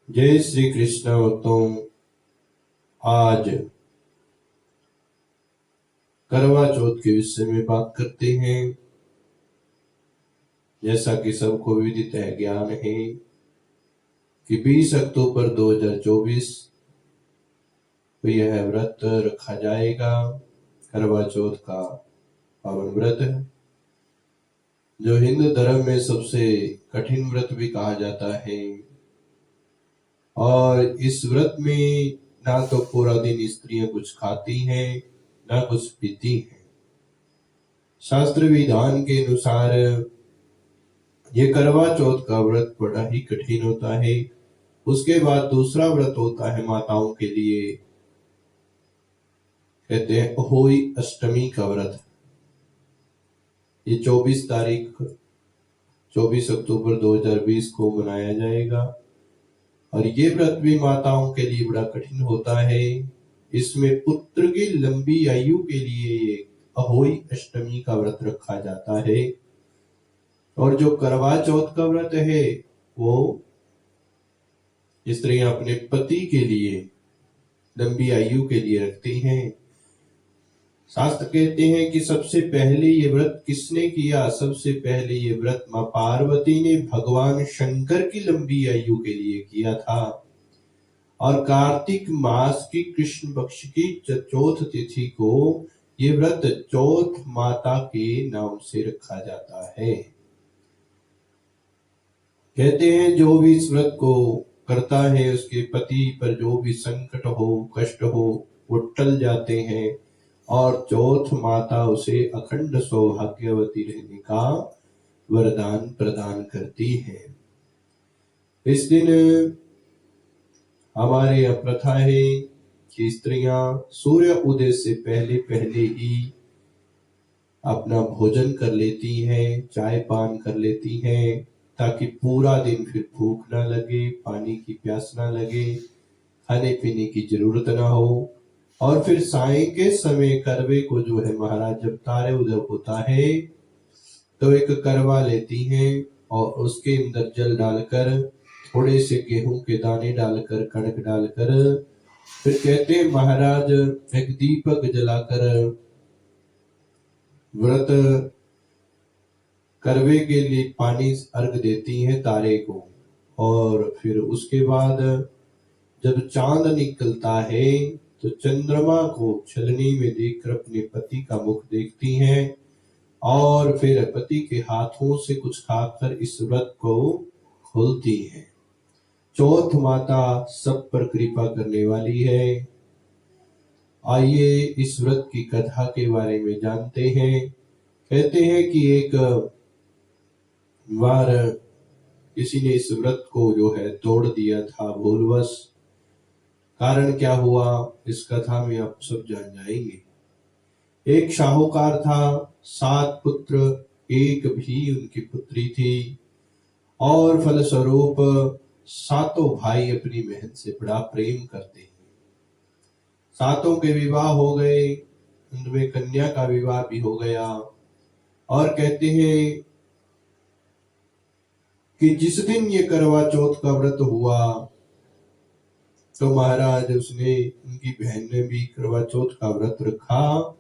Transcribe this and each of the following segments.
जय श्री कृष्ण। भक्तों, आज करवा चौथ के विषय में बात करते हैं। जैसा कि सबको विदित है, ज्ञान है कि 20 अक्टूबर 2024 को यह व्रत रखा जाएगा। करवा चौथ का पावन व्रत है, जो हिंदू धर्म में सबसे कठिन व्रत भी कहा जाता है। और इस व्रत में ना तो पूरा दिन स्त्रियां कुछ खाती हैं, ना कुछ पीती हैं। शास्त्र विधान के अनुसार ये करवा चौथ का व्रत बड़ा ही कठिन होता है। उसके बाद दूसरा व्रत होता है माताओं के लिए, कहते हैं अहोई अष्टमी का व्रत। ये 24 अक्टूबर 2020 को मनाया जाएगा। और ये व्रत भी माताओं के लिए बड़ा कठिन होता है। इसमें पुत्र की लंबी आयु के लिए अहोई अष्टमी का व्रत रखा जाता है। और जो करवा चौथ का व्रत है वो स्त्रियां अपने पति के लिए लंबी आयु के लिए रखती हैं। शास्त्र कहते हैं कि सबसे पहले ये व्रत किसने किया? सबसे पहले ये व्रत मां पार्वती ने भगवान शंकर की लंबी आयु के लिए किया था। और कार्तिक मास की कृष्ण पक्ष की चौथ तिथि को ये व्रत चौथ माता के नाम से रखा जाता है। कहते हैं जो भी इस व्रत को करता है उसके पति पर जो भी संकट हो, कष्ट हो, वो टल जाते हैं। और चौथ माता उसे अखंड सौभाग्यवती रहने का वरदान प्रदान करती है। इस दिन हमारे यहाँ प्रथा है कि स्त्रियां सूर्य उदय से पहले पहले ही अपना भोजन कर लेती हैं, चाय पान कर लेती हैं, ताकि पूरा दिन फिर भूख ना लगे, पानी की प्यास ना लगे, खाने पीने की जरूरत ना हो। और फिर साय के समय करवे को जो है महाराज जब तारे उदय होता है तो एक करवा लेती हैं और उसके अंदर जल डालकर, थोड़े से गेहूं के दाने डालकर, कणक डालकर, फिर कहते हैं महाराज एक दीपक जलाकर व्रत करवे के लिए पानी अर्घ देती हैं तारे को। और फिर उसके बाद जब चांद निकलता है तो चंद्रमा को छलनी में देखकर अपने पति का मुख देखती हैं और फिर पति के हाथों से कुछ खाकर इस व्रत को खोलती हैं। चौथ माता सब पर कृपा करने वाली है। आइए इस व्रत की कथा के बारे में जानते हैं। कहते हैं कि एक बार किसी ने इस व्रत को जो है तोड़ दिया था भूलवश। कारण क्या हुआ इस कथा में आप सब जान जाएंगे। एक शाहूकार था, 7 पुत्र, एक भी उनकी पुत्री थी। और फलस्वरूप सातों भाई अपनी बहन से बड़ा प्रेम करते हैं। सातों के विवाह हो गए, उनमें कन्या का विवाह भी हो गया। और कहते हैं कि जिस दिन ये करवा चौथ का व्रत हुआ तो महाराज उसने, उनकी बहन ने भी करवा चौथ का व्रत रखा।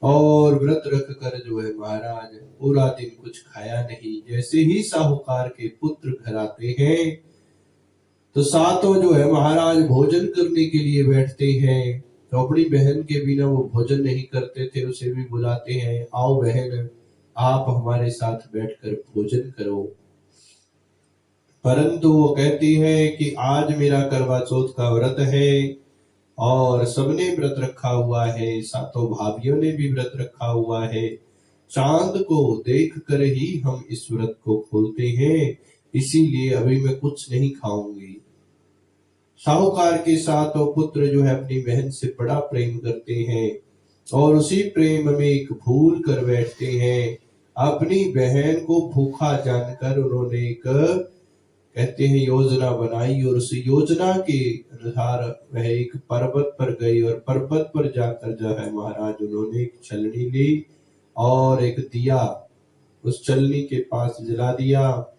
और व्रत रख कर जो है महाराज पूरा दिन कुछ खाया नहीं। जैसे ही साहूकार के पुत्र घर आते हैं तो सातों जो है महाराज भोजन करने के लिए बैठते हैं। तो अपनी बहन के बिना वो भोजन नहीं करते थे, उसे भी बुलाते हैं, आओ बहन आप हमारे साथ बैठकर भोजन करो। परंतु वो कहती है कि आज मेरा करवा चौथ का व्रत है और सबने व्रत रखा हुआ है, सातों भाभियों ने भी व्रत रखा हुआ है। चांद को देखकर ही हम इस व्रत को खोलते हैं, इसीलिए अभी मैं कुछ नहीं खाऊंगी। साहूकार के सातों पुत्र जो है अपनी बहन से बड़ा प्रेम करते हैं और उसी प्रेम में एक भूल कर बैठते हैं। अपनी बहन को भूखा जानकर उन्होंने एक, कहते हैं, योजना बनाई और उस योजना के अनुसार वह एक पर्वत पर गई और पर्वत पर जाकर जो है महाराज उन्होंने एक छलनी ली और एक दिया उस छलनी के पास जला दिया।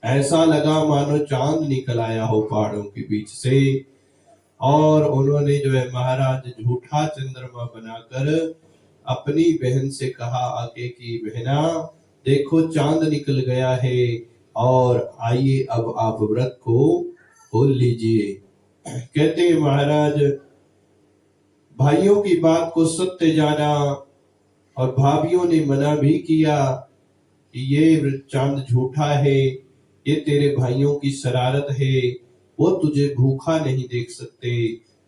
ऐसा लगा मानो चांद निकल आया हो पहाड़ों के बीच से। और उन्होंने जो है महाराज झूठा चंद्रमा बनाकर अपनी बहन से कहा आगे की बहना देखो चांद निकल गया है और आइए अब आप व्रत को खोल लीजिए। कहते हैं महाराज भाइयों की बात को सत्य जाना और भाभियों ने मना भी किया कि ये चांद झूठा है, ये तेरे भाइयों की शरारत है, वो तुझे भूखा नहीं देख सकते,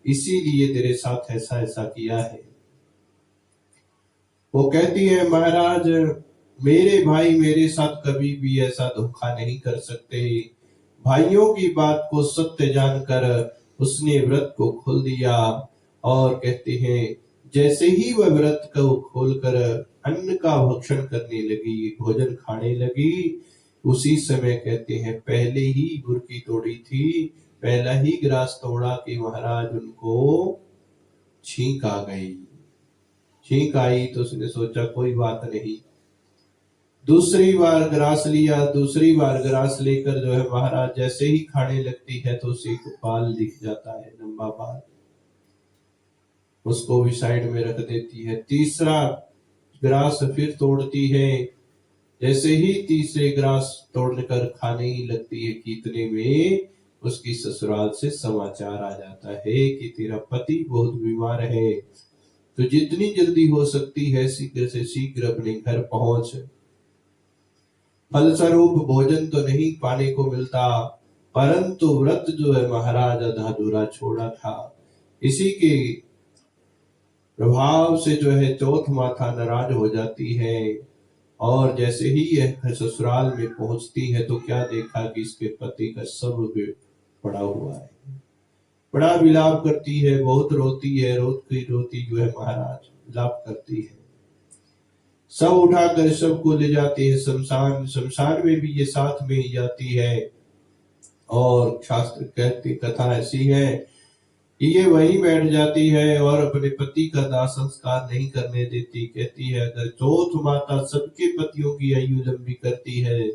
इसीलिए तेरे साथ ऐसा ऐसा किया है। वो कहती है महाराज मेरे भाई मेरे साथ कभी भी ऐसा धोखा नहीं कर सकते। भाइयों की बात को सत्य जानकर उसने व्रत को खोल दिया और कहते हैं जैसे ही वह व्रत को खोलकर अन्न का भक्षण करने लगी, भोजन खाने लगी, उसी समय कहते हैं पहले ही गुरकी तोड़ी थी, पहला ही ग्रास तोड़ा कि महाराज उनको छींक आ गई। छींक आई तो उसने सोचा कोई बात नहीं, दूसरी बार ग्रास लिया, दूसरी बार ग्रास लेकर जो है महाराज जैसे ही खाने लगती है तो उसे को बाल दिख जाता है, लंबा बाल, उसको भी साइड में रख देती है। तीसरा ग्रास फिर तोड़ती है, जैसे ही तीसरे ग्रास तोड़कर खाने ही लगती है कि इतने में उसकी ससुराल से समाचार आ जाता है कि तेरा पति बहुत बीमार है, तो जितनी जल्दी हो सकती है शीघ्र से शीघ्र अपने घर पहुंच। फलस्वरूप भोजन तो नहीं पाने को मिलता, परंतु व्रत जो है महाराज आधा अधूरा छोड़ा था। इसी के प्रभाव से जो है चौथ माता नाराज हो जाती है और जैसे ही यह ससुराल में पहुंचती है तो क्या देखा कि इसके पति का सब पड़ा हुआ है। बड़ा विलाप करती है, बहुत रोती है, रोती रोती जो है महाराज विलाप करती है। सब उठाकर सबको ले जाते हैं शमशान, शमशान में भी ये साथ में ही जाती है। और शास्त्र कहती कथा ऐसी है कि ये वहीं बैठ जाती है और अपने पति का दाह संस्कार नहीं करने देती। कहती है अगर चौथ माता सबके पतियों की आयु लंबी करती है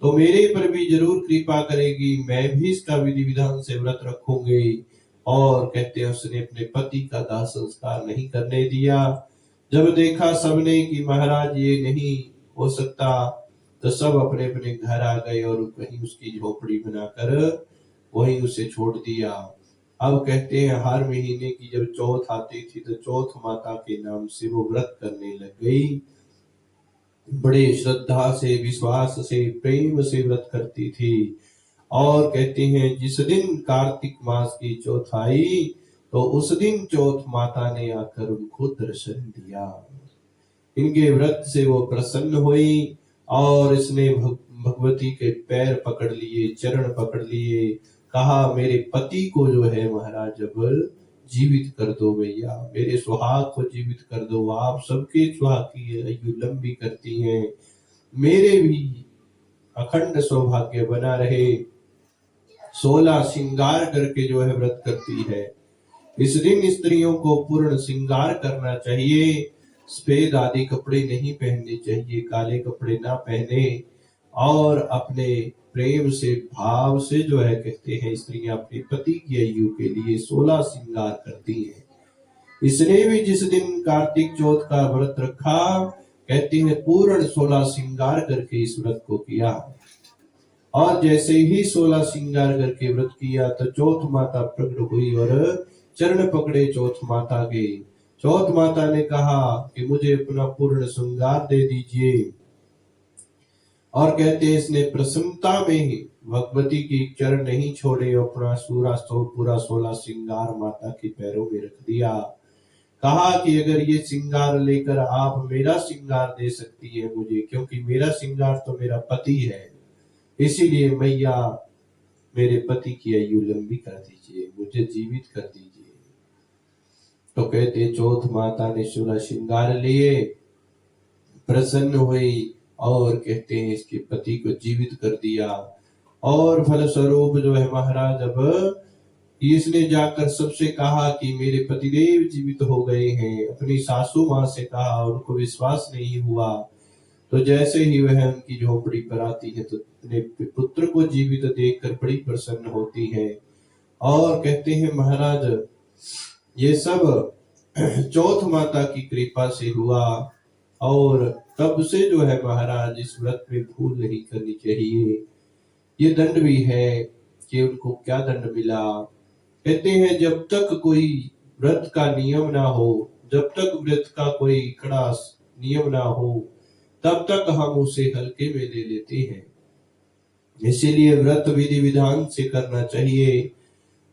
तो मेरे पर भी जरूर कृपा करेगी, मैं भी इसका विधि विधान से व्रत रखूंगी। और कहते हैं उसने अपने पति का दाह संस्कार नहीं करने दिया। जब देखा सबने कि महाराज ये नहीं हो सकता तो सब अपने अपने घर आ गए और कहीं उसकी झोपड़ी बनाकर वहीं उसे छोड़ दिया। अब कहते हैं हर महीने की जब चौथ आती थी तो चौथ माता के नाम से वो व्रत करने लग गई। बड़े श्रद्धा से, विश्वास से, प्रेम से व्रत करती थी। और कहते हैं जिस दिन कार्तिक मास की चौथ आई तो उस दिन चौथ माता ने आकर उनको दर्शन दिया। इनके व्रत से वो प्रसन्न हुई और इसने भगवती के पैर पकड़ लिए, चरण पकड़ लिए, कहा मेरे पति को जो है महाराज अब जीवित कर दो भैया, मेरे सुहाग को जीवित कर दो, आप सबके सुहाग की आयु लंबी करती हैं, मेरे भी अखंड सौभाग्य बना रहे। 16 श्रृंगार करके जो है व्रत करती है। इस दिन स्त्रियों को पूर्ण श्रृंगार करना चाहिए, सफेद आदि कपड़े नहीं पहनने चाहिए, काले कपड़े ना पहने और अपने प्रेम से भाव से जो है कहते हैं स्त्रियां अपने पति की आयु के लिए 16 श्रृंगार करती हैं। इसने भी जिस दिन कार्तिक चौथ का व्रत रखा कहते हैं पूर्ण 16 श्रृंगार करके इस व्रत को किया। और जैसे ही 16 श्रृंगार करके व्रत किया तो चौथ माता प्रकट हुई और चरण पकड़े चौथ माता के। चौथ माता ने कहा कि मुझे अपना पूर्ण श्रृंगार दे दीजिए। और कहते हैं इसने प्रसन्नता में ही भगवती की चरण नहीं छोड़े, अपना पूरा 16 श्रृंगार माता के पैरों में रख दिया। कहा कि अगर ये श्रृंगार लेकर आप मेरा श्रृंगार दे सकती है मुझे, क्योंकि मेरा श्रृंगार तो मेरा पति है, इसीलिए मैया मेरे पति की आयु लंबी कर दीजिए, मुझे जीवित कर दीजिए। तो कहते चौथ माता ने 16 श्रृंगार लिए, प्रसन्न हुई और कहते हैं इसके पति को जीवित कर दिया। और फलस्वरूप जो है महाराज अब इसने जाकर सबसे कहा कि मेरे पतिदेव जीवित हो गए हैं। अपनी सासू माँ से कहा, उनको विश्वास नहीं हुआ। तो जैसे ही वह उनकी झोपड़ी पर आती है तो अपने पुत्र को जीवित देखकर बड़ी प्रसन्न होती है और कहते हैं महाराज ये सब चौथ माता की कृपा से हुआ और तब से जो है महाराज इस व्रत में भूल नहीं करनी चाहिए। ये दंड भी है कि उनको क्या दंड मिला। कहते हैं जब तक कोई व्रत का नियम ना हो, जब तक व्रत का कोई कड़ा नियम ना हो, तब तक हम उसे हल्के में ले लेते हैं। इसीलिए व्रत विधि विधान से करना चाहिए।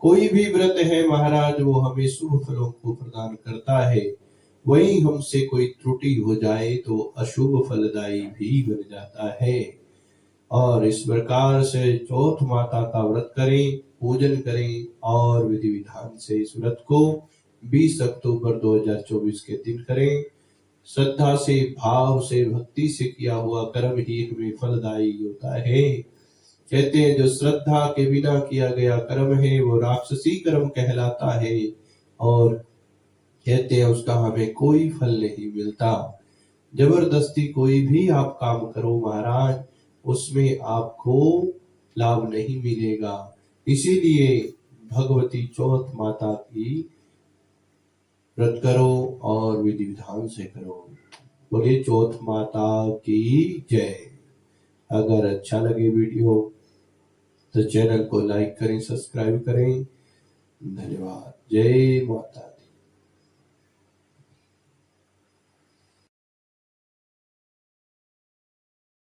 कोई भी व्रत है महाराज वो हमें शुभ फलों को प्रदान करता है, वही हमसे कोई त्रुटि हो जाए तो अशुभ फलदायी भी बन जाता है। और इस प्रकार से चौथ माता का व्रत करें, पूजन करें और विधि विधान से इस व्रत को 20 अक्टूबर 2024 के दिन करें। श्रद्धा से, भाव से, भक्ति से किया हुआ कर्म ही हमें फलदायी होता है। कहते हैं जो श्रद्धा के बिना किया गया कर्म है वो राक्षसी कर्म कहलाता है और कहते हैं उसका हमें कोई फल नहीं मिलता। जबरदस्ती कोई भी आप काम करो महाराज उसमें आपको लाभ नहीं मिलेगा। इसीलिए भगवती चौथ माता की व्रत करो और विधि विधान से करो। बोले चौथ माता की जय। अगर अच्छा लगे वीडियो तो चैनल को लाइक करें, सब्सक्राइब करें। धन्यवाद। जय माता।